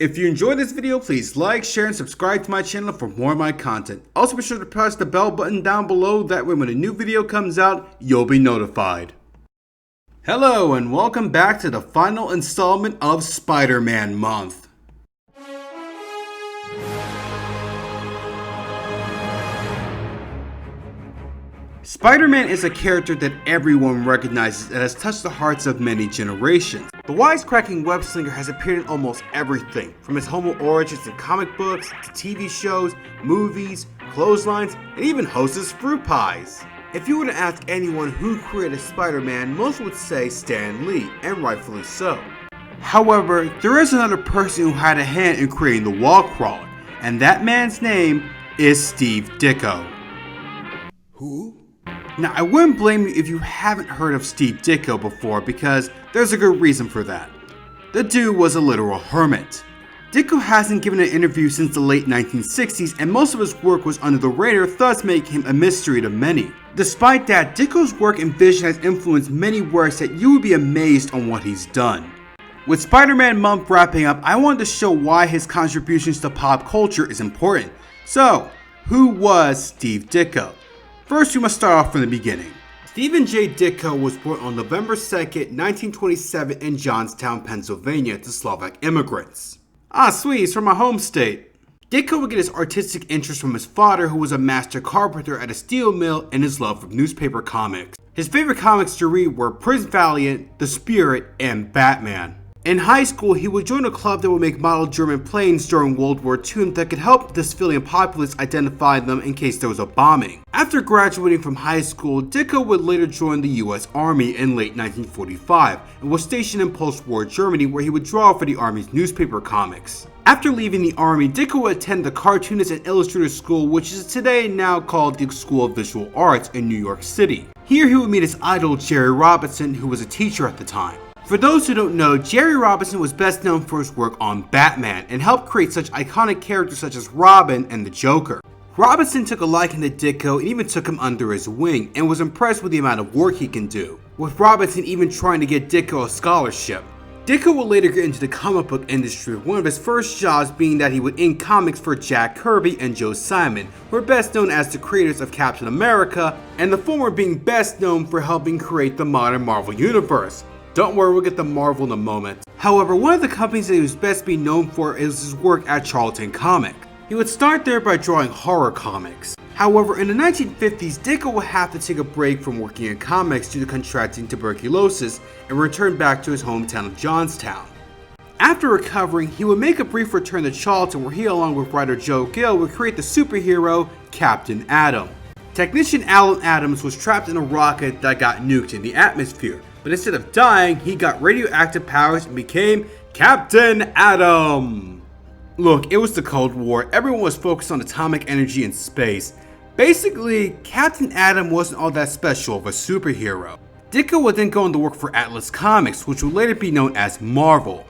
If you enjoyed this video, please like, share, and subscribe to my channel for more of my content. Also be sure to press the bell button down below, that way when a new video comes out, you'll be notified. Hello and welcome back to the final installment of Spider-Man month. Spider-Man is a character that everyone recognizes and has touched the hearts of many generations. The wisecracking web-slinger has appeared in almost everything, from his humble origins in comic books, to TV shows, movies, clotheslines, and even hosts fruit pies. If you were to ask anyone who created Spider-Man, most would say Stan Lee, and rightfully so. However, there is another person who had a hand in creating the wallcrawler, and that man's name is Steve Ditko. Who? Now, I wouldn't blame you if you haven't heard of Steve Ditko before, because there's a good reason for that. The dude was a literal hermit. Ditko hasn't given an interview since the late 1960s, and most of his work was under the radar, thus making him a mystery to many. Despite that, Ditko's work and vision has influenced many works that you would be amazed on what he's done. With Spider-Man month wrapping up, I wanted to show why his contributions to pop culture is important. So, who was Steve Ditko? First, we must start off from the beginning. Stephen J. Ditko was born on November 2nd, 1927 in Johnstown, Pennsylvania to Slovak immigrants. Ah, sweet, he's from my home state. Ditko would get his artistic interest from his father, who was a master carpenter at a steel mill, and his love for newspaper comics. His favorite comics to read were Prince Valiant, The Spirit, and Batman. In high school, he would join a club that would make model German planes during World War II that could help the civilian populace identify them in case there was a bombing. After graduating from high school, Ditko would later join the US Army in late 1945 and was stationed in post-war Germany, where he would draw for the Army's newspaper comics. After leaving the Army, Ditko would attend the Cartoonist and Illustrator School, which is today now called the School of Visual Arts in New York City. Here he would meet his idol Jerry Robinson, who was a teacher at the time. For those who don't know, Jerry Robinson was best known for his work on Batman and helped create such iconic characters such as Robin and the Joker. Robinson took a liking to Ditko and even took him under his wing and was impressed with the amount of work he can do, with Robinson even trying to get Ditko a scholarship. Ditko would later get into the comic book industry, one of his first jobs being that he would ink comics for Jack Kirby and Joe Simon, who are best known as the creators of Captain America, and the former being best known for helping create the modern Marvel Universe. Don't worry, we'll get to Marvel in a moment. However, one of the companies that he was best be known for is his work at Charlton Comic. He would start there by drawing horror comics. However, in the 1950s, Ditko would have to take a break from working in comics due to contracting tuberculosis and return back to his hometown of Johnstown. After recovering, he would make a brief return to Charlton, where he, along with writer Joe Gill, would create the superhero Captain Atom. Technician Alan Adams was trapped in a rocket that got nuked in the atmosphere, but instead of dying, he got radioactive powers and became Captain Atom. Look, it was the Cold War, everyone was focused on atomic energy and space. Basically, Captain Atom wasn't all that special of a superhero. Ditko would then go on to work for Atlas Comics, which would later be known as Marvel.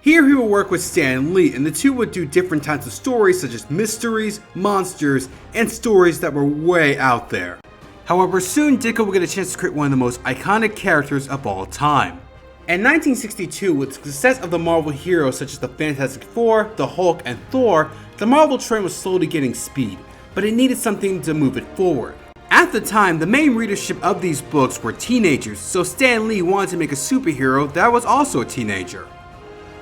Here he would work with Stan Lee, and the two would do different types of stories such as mysteries, monsters, and stories that were way out there. However, soon Ditko would get a chance to create one of the most iconic characters of all time. In 1962, with the success of the Marvel heroes such as the Fantastic Four, the Hulk, and Thor, the Marvel train was slowly getting speed, but it needed something to move it forward. At the time, the main readership of these books were teenagers, so Stan Lee wanted to make a superhero that was also a teenager.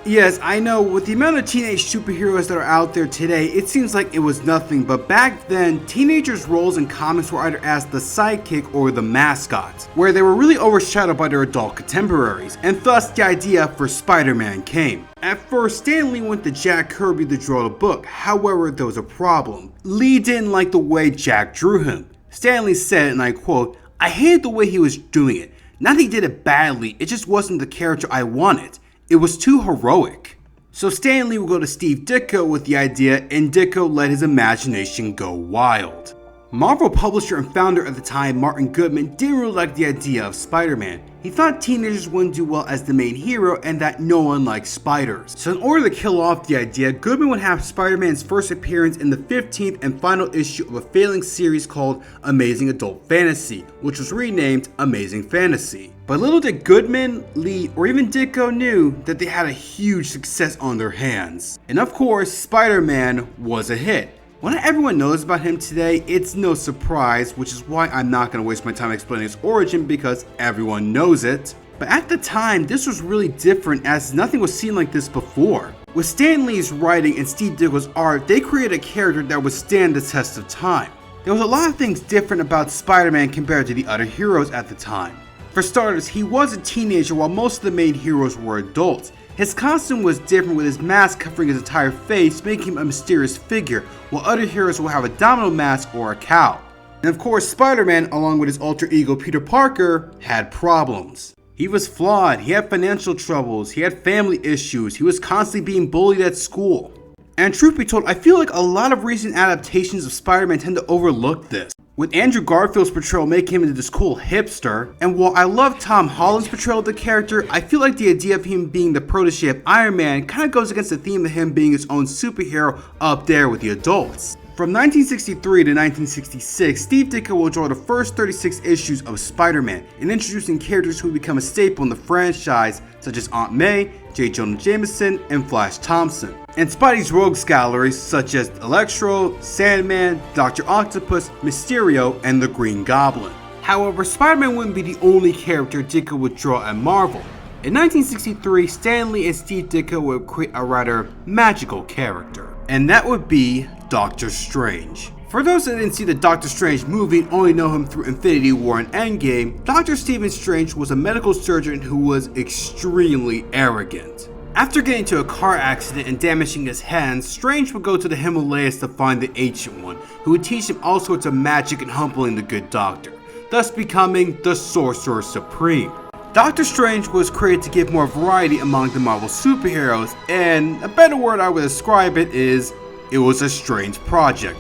Yes, I know, with the amount of teenage superheroes that are out there today, it seems like it was nothing, but back then, teenagers' roles in comics were either as the sidekick or the mascot, where they were really overshadowed by their adult contemporaries, and thus the idea for Spider-Man came. At first, Stan Lee went to Jack Kirby to draw the book, however, there was a problem. Lee didn't like the way Jack drew him. Stan Lee said, and I quote, "I hated the way he was doing it. Not that he did it badly, it just wasn't the character I wanted. It was too heroic." So Stan Lee would go to Steve Ditko with the idea, and Ditko let his imagination go wild. Marvel publisher and founder at the time, Martin Goodman, didn't really like the idea of Spider-Man. He thought teenagers wouldn't do well as the main hero and that no one liked spiders. So in order to kill off the idea, Goodman would have Spider-Man's first appearance in the 15th and final issue of a failing series called Amazing Adult Fantasy, which was renamed Amazing Fantasy. But little did Goodman, Lee, or even Ditko knew that they had a huge success on their hands. And of course, Spider-Man was a hit. When not everyone knows about him today, it's no surprise, which is why I'm not going to waste my time explaining his origin because everyone knows it. But at the time, this was really different as nothing was seen like this before. With Stan Lee's writing and Steve Ditko's art, they created a character that would stand the test of time. There was a lot of things different about Spider-Man compared to the other heroes at the time. For starters, he was a teenager while most of the main heroes were adults. His costume was different with his mask covering his entire face, making him a mysterious figure, while other heroes will have a domino mask or a cowl. And of course, Spider-Man, along with his alter ego Peter Parker, had problems. He was flawed, he had financial troubles, he had family issues, he was constantly being bullied at school. And truth be told, I feel like a lot of recent adaptations of Spider-Man tend to overlook this, with Andrew Garfield's portrayal making him into this cool hipster. And while I love Tom Holland's portrayal of the character, I feel like the idea of him being the protege of Iron Man kind of goes against the theme of him being his own superhero up there with the adults. From 1963 to 1966, Steve Ditko will draw the first 36 issues of Spider-Man and introducing characters who would become a staple in the franchise, such as Aunt May, J. Jonah Jameson, and Flash Thompson. And Spidey's rogues galleries such as Electro, Sandman, Dr. Octopus, Mysterio, and the Green Goblin. However, Spider-Man wouldn't be the only character Ditko would draw at Marvel. In 1963, Stan Lee and Steve Ditko would create a rather magical character, and that would be Doctor Strange. For those that didn't see the Doctor Strange movie and only know him through Infinity War and Endgame, Dr. Stephen Strange was a medical surgeon who was extremely arrogant. After getting into a car accident and damaging his hands, Strange would go to the Himalayas to find the Ancient One, who would teach him all sorts of magic and humbling the good doctor, thus becoming the Sorcerer Supreme. Doctor Strange was created to give more variety among the Marvel superheroes, and a better word I would describe it is, it was a strange project.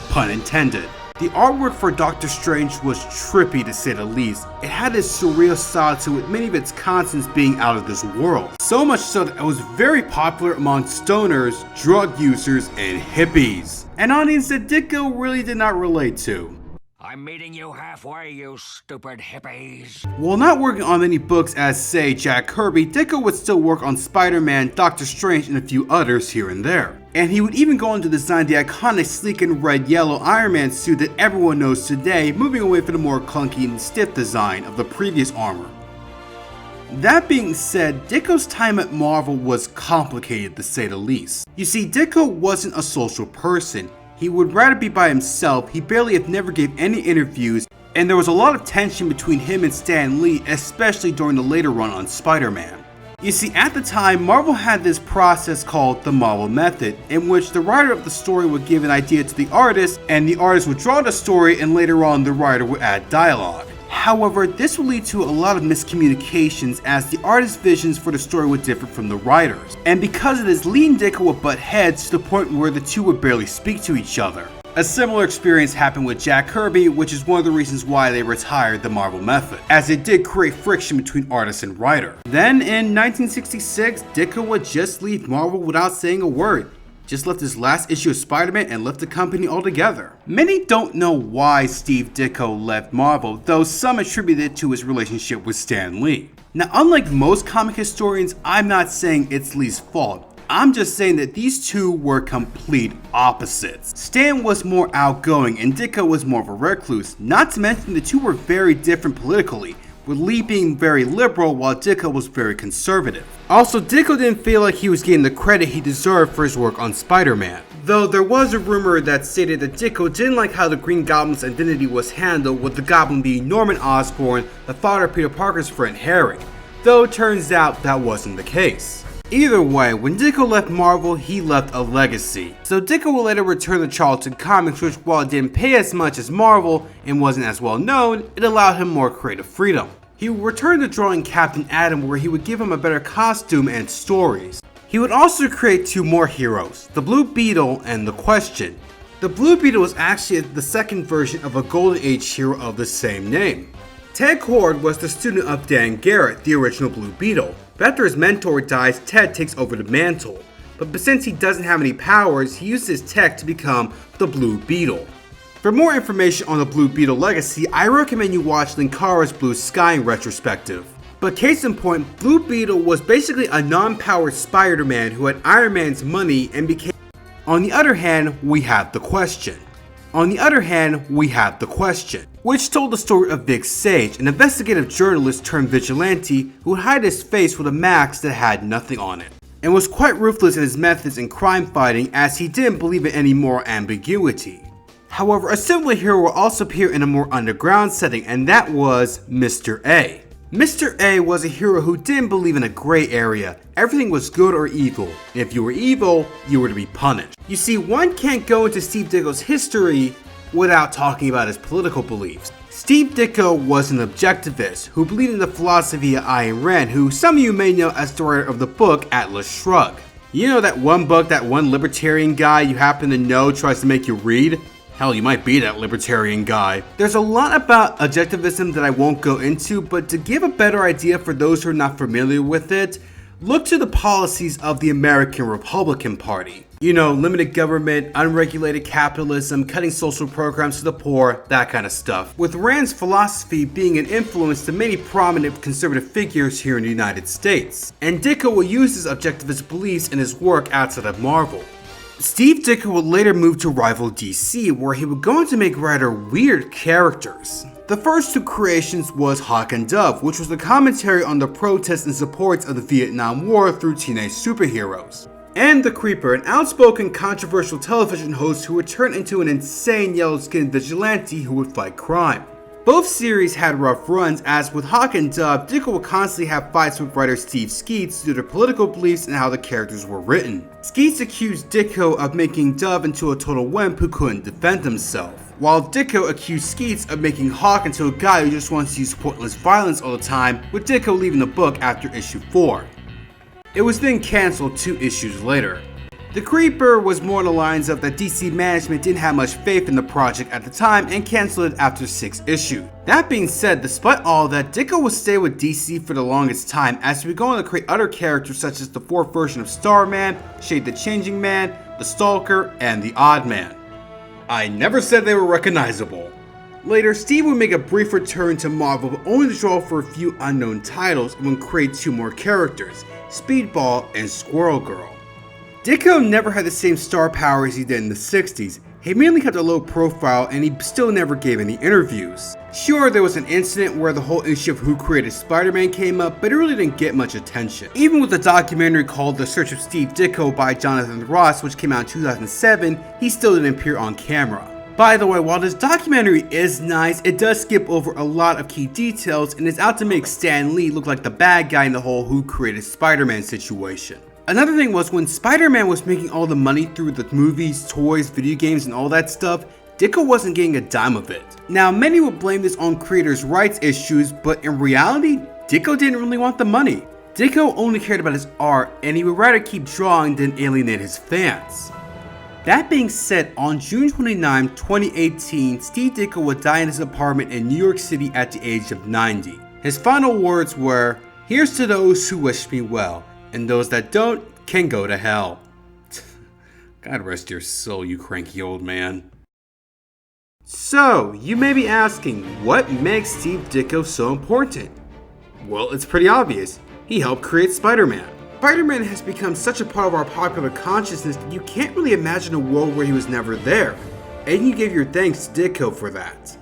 Pun intended. The artwork for Doctor Strange was trippy to say the least. It had this surreal style to it, many of its contents being out of this world. So much so that it was very popular among stoners, drug users, and hippies. An audience that Ditko really did not relate to. I'm meeting you halfway, you stupid hippies. While not working on many books as, say, Jack Kirby, Ditko would still work on Spider-Man, Doctor Strange, and a few others here and there. And he would even go on to design the iconic sleek and red-yellow Iron Man suit that everyone knows today, moving away from the more clunky and stiff design of the previous armor. That being said, Ditko's time at Marvel was complicated to say the least. You see, Ditko wasn't a social person. He would rather be by himself, he barely if never gave any interviews, and there was a lot of tension between him and Stan Lee, especially during the later run on Spider-Man. You see, at the time, Marvel had this process called the Marvel Method, in which the writer of the story would give an idea to the artist, and the artist would draw the story, and later on the writer would add dialogue. However, this would lead to a lot of miscommunications as the artist's visions for the story would differ from the writer's. And because of this, Lee and Ditko would butt heads to the point where the two would barely speak to each other. A similar experience happened with Jack Kirby, which is one of the reasons why they retired the Marvel Method, as it did create friction between artist and writer. Then in 1966, Ditko would just leave Marvel without saying a word. Just left his last issue of Spider-Man and left the company altogether. Many don't know why Steve Ditko left Marvel, though some attribute it to his relationship with Stan Lee. Now, unlike most comic historians, I'm not saying it's Lee's fault. I'm just saying that these two were complete opposites. Stan was more outgoing and Ditko was more of a recluse, not to mention the two were very different politically, with Lee being very liberal while Ditko was very conservative. Also, Ditko didn't feel like he was getting the credit he deserved for his work on Spider-Man. Though there was a rumor that stated that Ditko didn't like how the Green Goblin's identity was handled, with the Goblin being Norman Osborn, the father of Peter Parker's friend Harry. Though it turns out that wasn't the case. Either way, when Ditko left Marvel, he left a legacy. So Ditko would later return to Charlton Comics, which while it didn't pay as much as Marvel and wasn't as well known, it allowed him more creative freedom. He would return to drawing Captain Atom, where he would give him a better costume and stories. He would also create two more heroes, the Blue Beetle and the Question. The Blue Beetle was actually the second version of a Golden Age hero of the same name. Ted Kord was the student of Dan Garrett, the original Blue Beetle, but after his mentor dies, Ted takes over the mantle. But since he doesn't have any powers, he uses his tech to become the Blue Beetle. For more information on the Blue Beetle legacy, I recommend you watch Linkara's Blue Sky in retrospective. But case in point, Blue Beetle was basically a non-powered Spider-Man who had Iron Man's money and became... On the other hand, we have the Question. Which told the story of Vic Sage, an investigative journalist turned vigilante who would hide his face with a mask that had nothing on it, and was quite ruthless in his methods in crime fighting as he didn't believe in any moral ambiguity. However, a similar hero will also appear in a more underground setting, and that was Mr. A. Mr. A was a hero who didn't believe in a gray area. Everything was good or evil, and if you were evil, you were to be punished. You see, one can't go into Steve Ditko's history without talking about his political beliefs. Steve Ditko was an objectivist who believed in the philosophy of Ayn Rand, who some of you may know as the writer of the book Atlas Shrugged. You know that one book that one libertarian guy you happen to know tries to make you read? Hell, you might be that libertarian guy. There's a lot about objectivism that I won't go into, but to give a better idea for those who are not familiar with it, look to the policies of the American Republican Party. You know, limited government, unregulated capitalism, cutting social programs to the poor, that kind of stuff. With Rand's philosophy being an influence to many prominent conservative figures here in the United States. And Ditko will use his objectivist beliefs in his work outside of Marvel. Steve Ditko would later move to rival DC, where he would go on to make rather weird characters. The first two creations was Hawk and Dove, which was a commentary on the protests and supports of the Vietnam War through teenage superheroes. And The Creeper, an outspoken, controversial television host who would turn into an insane yellow-skinned vigilante who would fight crime. Both series had rough runs, as with Hawk and Dove, Ditko would constantly have fights with writer Steve Skeets due to political beliefs and how the characters were written. Skeets accused Ditko of making Dove into a total wimp who couldn't defend himself, while Ditko accused Skeets of making Hawk into a guy who just wants to use pointless violence all the time, with Ditko leaving the book after issue 4. It was then cancelled 2 issues later. The Creeper was more on the lines of that DC management didn't have much faith in the project at the time and cancelled it after 6 issues. That being said, despite all that, Ditko would stay with DC for the longest time as he would go on to create other characters such as the 4th version of Starman, Shade the Changing Man, the Stalker, and the Odd Man. I never said they were recognizable. Later, Steve would make a brief return to Marvel, but only to draw for a few unknown titles and would create 2 more characters, Speedball and Squirrel Girl. Ditko never had the same star power as he did in the 60s. He mainly kept a low profile and he still never gave any interviews. Sure, there was an incident where the whole issue of Who Created Spider-Man came up, but it really didn't get much attention. Even with a documentary called The Search of Steve Ditko by Jonathan Ross, which came out in 2007, he still didn't appear on camera. By the way, while this documentary is nice, it does skip over a lot of key details and is out to make Stan Lee look like the bad guy in the whole Who Created Spider-Man situation. Another thing was when Spider-Man was making all the money through the movies, toys, video games, and all that stuff, Ditko wasn't getting a dime of it. Now, many would blame this on creators' rights issues, but in reality, Ditko didn't really want the money. Ditko only cared about his art, and he would rather keep drawing than alienate his fans. That being said, on June 29, 2018, Steve Ditko would die in his apartment in New York City at the age of 90. His final words were, "Here's to those who wish me well, and those that don't can go to hell." God rest your soul, you cranky old man. So, you may be asking, what makes Steve Ditko so important? Well, it's pretty obvious. He helped create Spider-Man. Spider-Man has become such a part of our popular consciousness that you can't really imagine a world where he was never there. And you give your thanks to Ditko for that.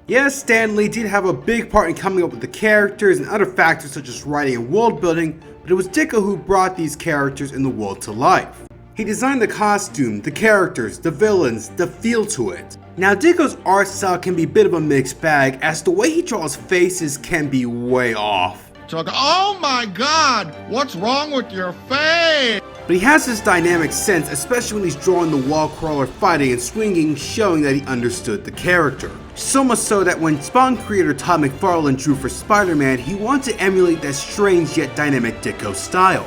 Yes, Stan Lee did have a big part in coming up with the characters and other factors such as writing and world building, but it was Ditko who brought these characters in the world to life. He designed the costume, the characters, the villains, the feel to it. Now Ditko's art style can be a bit of a mixed bag, as the way he draws faces can be way off. Oh my god, what's wrong with your face? But he has this dynamic sense, especially when he's drawing the wallcrawler fighting and swinging, showing that he understood the character. So much so that when Spawn creator Todd McFarlane drew for Spider-Man, he wanted to emulate that strange yet dynamic Ditko style.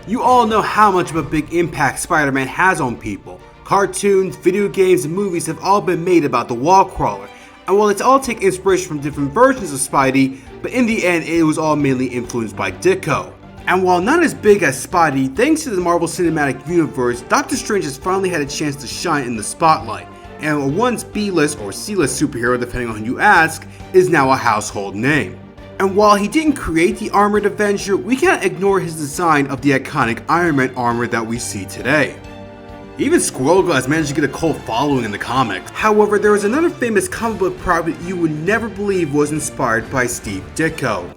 You all know how much of a big impact Spider-Man has on people, Cartoons, video games, and movies have all been made about the wallcrawler, and while it's all take inspiration from different versions of Spidey, but in the end it was all mainly influenced by Ditko. And while not as big as Spidey, thanks to the Marvel Cinematic Universe, Doctor Strange has finally had a chance to shine in the spotlight, and a once B-list or C-list superhero, depending on who you ask, is now a household name. And while he didn't create the Armored Avenger, we can't ignore his design of the iconic Iron Man armor that we see today. Even Squirrel Girl has managed to get a cult following in the comics. However, there is another famous comic book property you would never believe was inspired by Steve Ditko.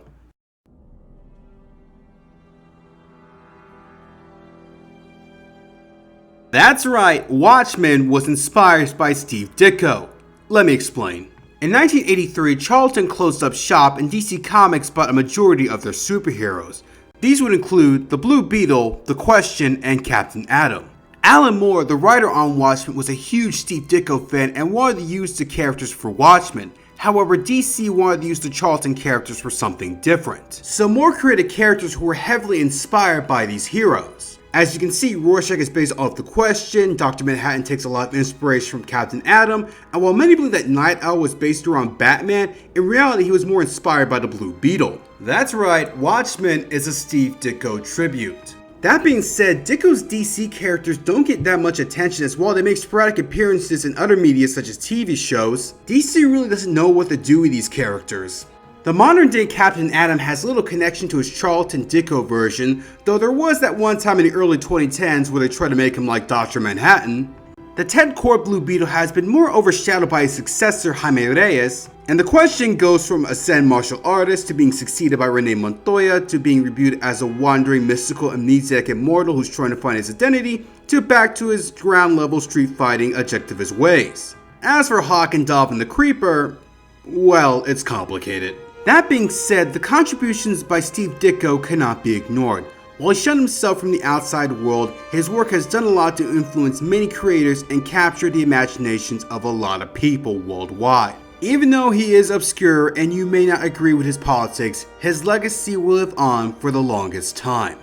That's right, Watchmen was inspired by Steve Ditko. Let me explain. In 1983, Charlton closed up shop and DC Comics bought a majority of their superheroes. These would include the Blue Beetle, The Question, and Captain Atom. Alan Moore, the writer on Watchmen, was a huge Steve Ditko fan and wanted to use the characters for Watchmen. However, DC wanted to use the Charlton characters for something different. So Moore created characters who were heavily inspired by these heroes. As you can see, Rorschach is based off The Question, Dr. Manhattan takes a lot of inspiration from Captain Atom, and while many believe that Night Owl was based around Batman, in reality he was more inspired by the Blue Beetle. That's right, Watchmen is a Steve Ditko tribute. That being said, Ditko's DC characters don't get that much attention, as while they make sporadic appearances in other media such as TV shows, DC really doesn't know what to do with these characters. The modern day Captain Atom has little connection to his Charlton Ditko version, though there was that one time in the early 2010s where they tried to make him like Dr. Manhattan. The 10-core Blue Beetle has been more overshadowed by his successor Jaime Reyes, and The Question goes from a Zen martial artist to being succeeded by Rene Montoya to being reviewed as a wandering mystical amnesiac immortal who's trying to find his identity to back to his ground level street fighting objectivist ways. As for Hawk and Dolphin the Creeper, well, it's complicated. That being said, the contributions by Steve Ditko cannot be ignored. While he shunned himself from the outside world, his work has done a lot to influence many creators and capture the imaginations of a lot of people worldwide. Even though he is obscure and you may not agree with his politics, his legacy will live on for the longest time.